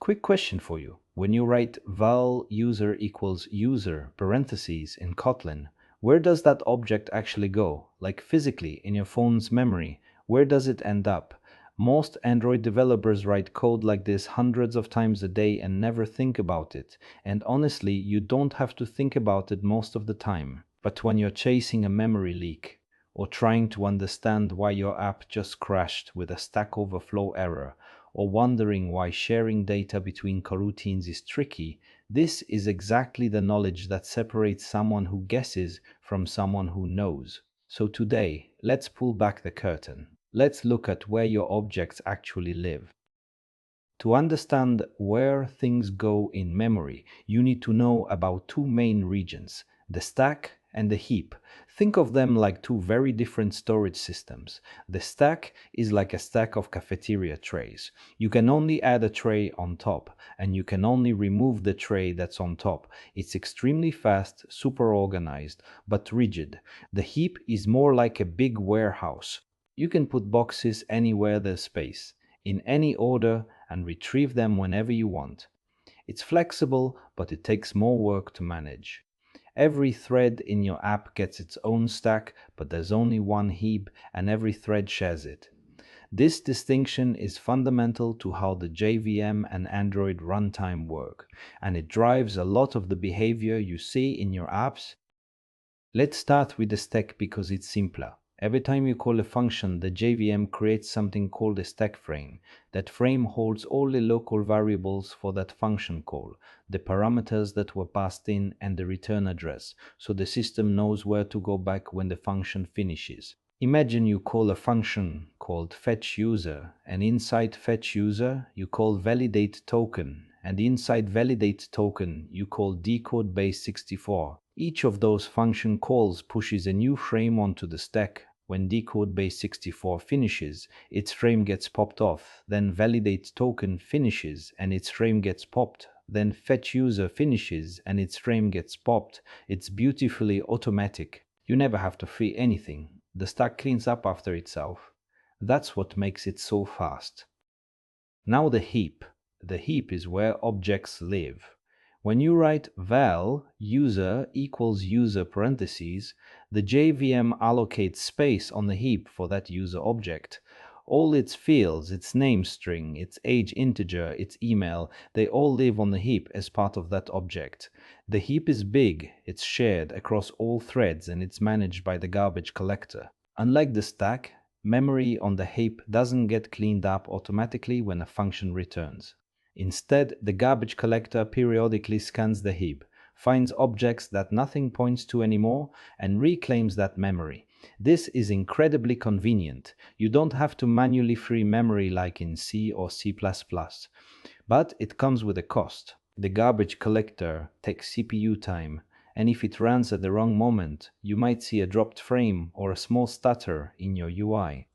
Quick question for you. When you write val user equals user parentheses in Kotlin, where does that object actually go? Like physically in your phone's memory, where does it end up? Most Android developers write code like this hundreds of times a day and never think about it. And honestly, you don't have to think about it most of the time. But when you're chasing a memory leak, or trying to understand why your app just crashed with a Stack Overflow error, or wondering why sharing data between coroutines is tricky, this is exactly the knowledge that separates someone who guesses from someone who knows. So today, let's pull back the curtain. Let's look at where your objects actually live. To understand where things go in memory, you need to know about two main regions, the stack and the heap. Think of them like two very different storage systems. The stack is like a stack of cafeteria trays. You can only add a tray on top, and you can only remove the tray that's on top. It's extremely fast, super organized, but rigid. The heap is more like a big warehouse. You can put boxes anywhere there's space, in any order, and retrieve them whenever you want. It's flexible, but it takes more work to manage. Every thread in your app gets its own stack, but there's only one heap, and every thread shares it. This distinction is fundamental to how the JVM and Android runtime work, and it drives a lot of the behavior you see in your apps. Let's start with the stack because it's simpler. Every time you call a function, the JVM creates something called a stack frame. That frame holds all the local variables for that function call, the parameters that were passed in, and the return address, so the system knows where to go back when the function finishes. Imagine you call a function called fetchUser, and inside fetchUser you call validateToken, and inside validateToken you call decodeBase64. Each of those function calls pushes a new frame onto the stack. When decodeBase64 finishes, its frame gets popped off, then validateToken finishes and its frame gets popped, then fetchUser finishes and its frame gets popped. It's beautifully automatic. You never have to free anything. The stack cleans up after itself. That's what makes it so fast. Now the heap. The heap is where objects live. When you write val user equals user parentheses, the JVM allocates space on the heap for that user object. All its fields, its name string, its age integer, its email, they all live on the heap as part of that object. The heap is big, it's shared across all threads, and it's managed by the garbage collector. Unlike the stack, memory on the heap doesn't get cleaned up automatically when a function returns. Instead, the garbage collector periodically scans the heap, finds objects that nothing points to anymore, and reclaims that memory. This is incredibly convenient. You don't have to manually free memory like in C or C++. But it comes with a cost. The garbage collector takes CPU time, and if it runs at the wrong moment, you might see a dropped frame or a small stutter in your UI.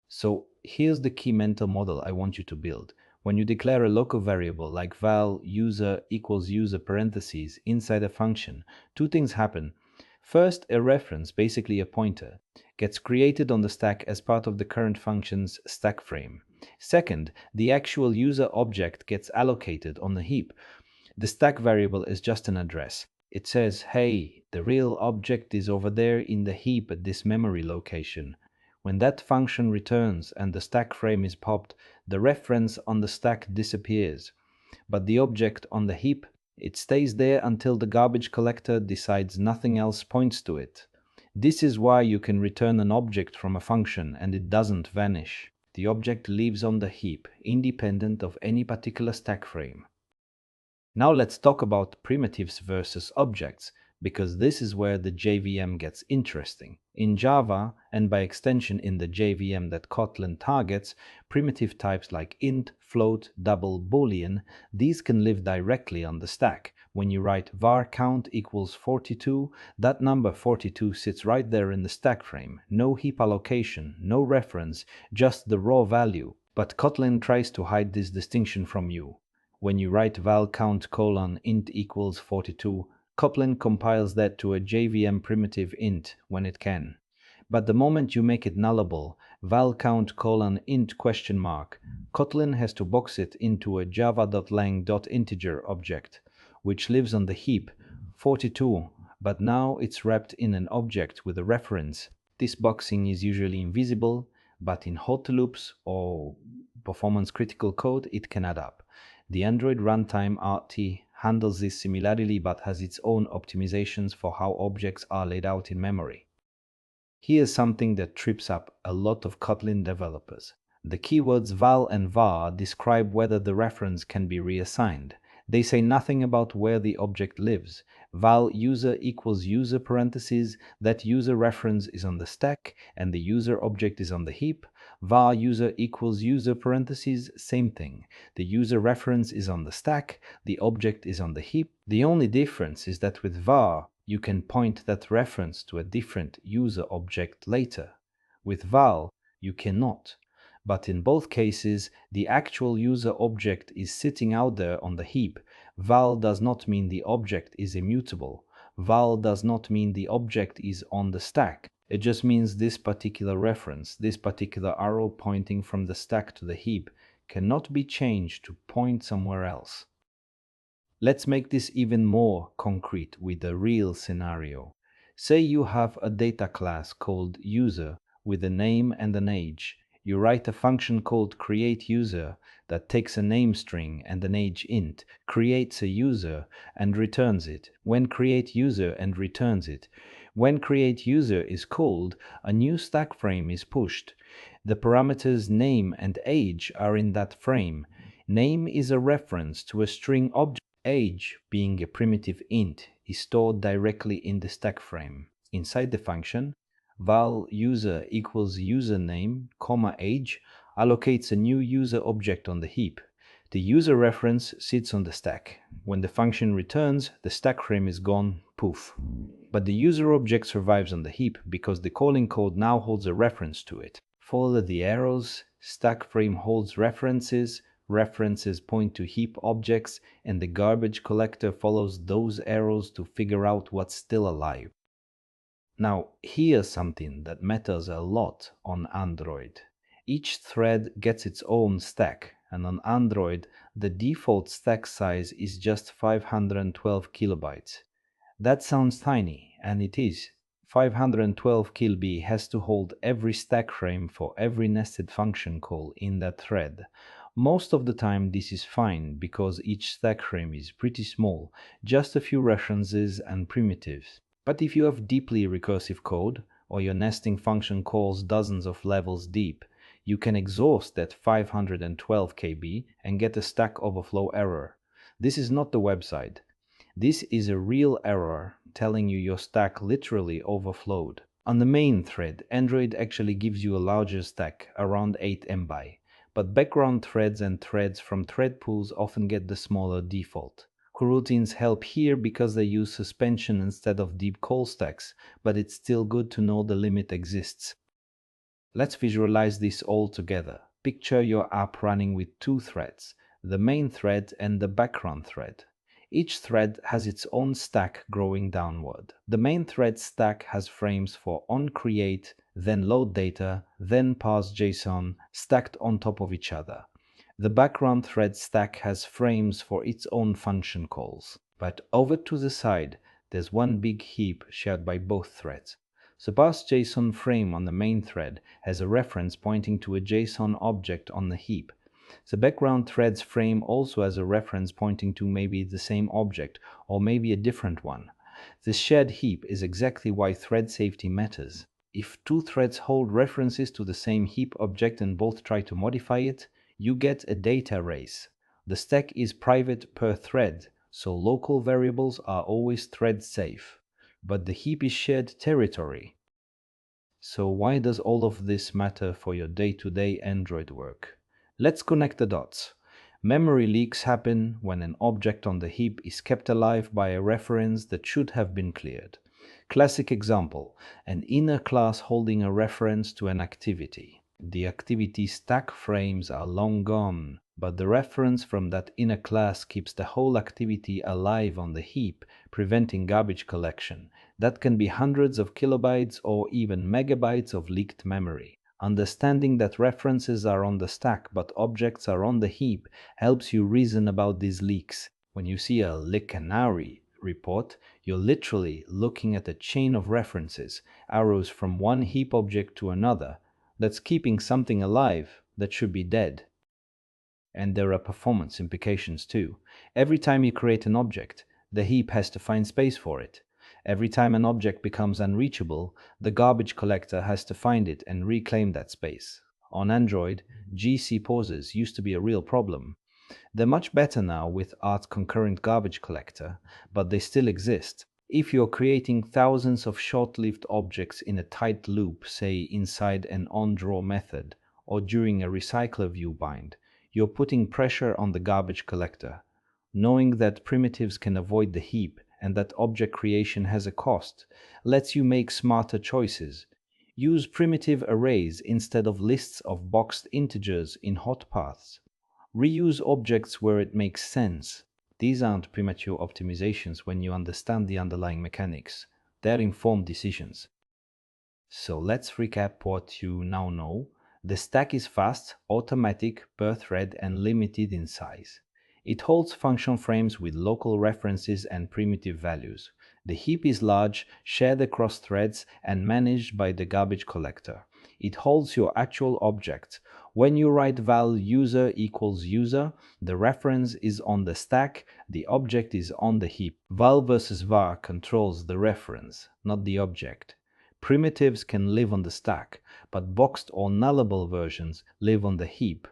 So here's the key mental model I want you to build. When you declare a local variable like val user equals user parentheses inside a function, two things happen. First, a reference, basically a pointer, gets created on the stack as part of the current function's stack frame. Second, the actual user object gets allocated on the heap. The stack variable is just an address. It says, hey, the real object is over there in the heap at this memory location. When that function returns and the stack frame is popped, the reference on the stack disappears. But the object on the heap, it stays there until the garbage collector decides nothing else points to it. This is why you can return an object from a function and it doesn't vanish. The object lives on the heap, independent of any particular stack frame. Now let's talk about primitives versus objects, because this is where the JVM gets interesting. In Java, and by extension in the JVM that Kotlin targets, primitive types like int, float, double, boolean, these can live directly on the stack. When you write var count equals 42, that number 42 sits right there in the stack frame. No heap allocation, no reference, just the raw value. But Kotlin tries to hide this distinction from you. When you write val count int equals 42, Kotlin compiles that to a JVM primitive int when it can. But the moment you make it nullable val count :int question mark. Kotlin has to box it into a java.lang.integer object, which lives on the heap 42, but now it's wrapped in an object with a reference. This boxing is usually invisible, but in hot loops or performance critical code, it can add up. The Android Runtime RT handles this similarly but has its own optimizations for how objects are laid out in memory. Here's something that trips up a lot of Kotlin developers. The keywords val and var describe whether the reference can be reassigned. They say nothing about where the object lives. Val user equals user parentheses, that user reference is on the stack and the user object is on the heap. Var user equals user parentheses, same thing. The user reference is on the stack, the object is on the heap. The only difference is that with var, you can point that reference to a different user object later. With val, you cannot. But in both cases, the actual user object is sitting out there on the heap. Val does not mean the object is immutable. Val does not mean the object is on the stack. It just means this particular reference, this particular arrow pointing from the stack to the heap, cannot be changed to point somewhere else. Let's make this even more concrete with a real scenario. Say you have a data class called user with a name and an age. You write a function called createUser that takes a name string and an age int, creates a user and returns it. When createUser and returns it. When createUser is called, a new stack frame is pushed. The parameters name and age are in that frame. Name is a reference to a string object. Age, being a primitive int, is stored directly in the stack frame. Inside the function, val user equals username, age allocates a new user object on the heap. The user reference sits on the stack. When the function returns, the stack frame is gone, poof. But the user object survives on the heap because the calling code now holds a reference to it. Follow the arrows, stack frame holds references, references point to heap objects, and the garbage collector follows those arrows to figure out what's still alive. Now, here's something that matters a lot on Android. Each thread gets its own stack, and on Android, the default stack size is just 512 kilobytes. That sounds tiny, and it is. 512 KB has to hold every stack frame for every nested function call in that thread. Most of the time this is fine because each stack frame is pretty small, just a few references and primitives. But if you have deeply recursive code, or your nesting function calls dozens of levels deep, you can exhaust that 512 KB and get a Stack Overflow error. This is not the website. This is a real error telling you your stack literally overflowed. On the main thread, Android actually gives you a larger stack, around 8 MB, but background threads and threads from thread pools often get the smaller default. Coroutines help here because they use suspension instead of deep call stacks, but it's still good to know the limit exists. Let's visualize this all together. Picture your app running with two threads, the main thread and the background thread. Each thread has its own stack growing downward. The main thread stack has frames for onCreate, then load data, then parse JSON, stacked on top of each other. The background thread stack has frames for its own function calls. But over to the side, there's one big heap shared by both threads. The parse JSON frame on the main thread has a reference pointing to a JSON object on the heap. The background thread's frame also has a reference pointing to maybe the same object, or maybe a different one. This shared heap is exactly why thread safety matters. If two threads hold references to the same heap object and both try to modify it, you get a data race. The stack is private per thread, so local variables are always thread safe. But the heap is shared territory. So why does all of this matter for your day-to-day Android work? Let's connect the dots. Memory leaks happen when an object on the heap is kept alive by a reference that should have been cleared. Classic example, an inner class holding a reference to an activity. The activity stack frames are long gone, but the reference from that inner class keeps the whole activity alive on the heap, preventing garbage collection. That can be hundreds of kilobytes or even megabytes of leaked memory. Understanding that references are on the stack but objects are on the heap helps you reason about these leaks. When you see a canary report, you're literally looking at a chain of references, arrows from one heap object to another, that's keeping something alive that should be dead. And there are performance implications too. Every time you create an object, the heap has to find space for it. Every time an object becomes unreachable, the garbage collector has to find it and reclaim that space. On Android, GC pauses used to be a real problem. They're much better now with Art's concurrent garbage collector, but they still exist. If you're creating thousands of short-lived objects in a tight loop, say inside an onDraw method or during a recycler view bind, you're putting pressure on the garbage collector. Knowing that primitives can avoid the heap and that object creation has a cost lets you make smarter choices. Use primitive arrays instead of lists of boxed integers in hot paths. Reuse objects where it makes sense. These aren't premature optimizations when you understand the underlying mechanics. They're informed decisions. So let's recap what you now know. The stack is fast, automatic, per thread, and limited in size. It holds function frames with local references and primitive values. The heap is large, shared across threads, and managed by the garbage collector. It holds your actual object. When you write val user equals user, the reference is on the stack, the object is on the heap. Val versus var controls the reference, not the object. Primitives can live on the stack, but boxed or nullable versions live on the heap.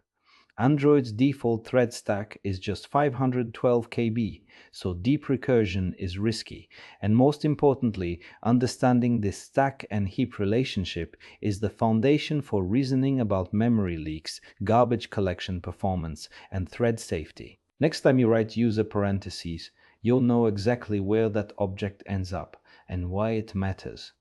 Android's default thread stack is just 512 KB, so deep recursion is risky. And most importantly, understanding this stack and heap relationship is the foundation for reasoning about memory leaks, garbage collection performance, and thread safety. Next time you write user parentheses, you'll know exactly where that object ends up and why it matters.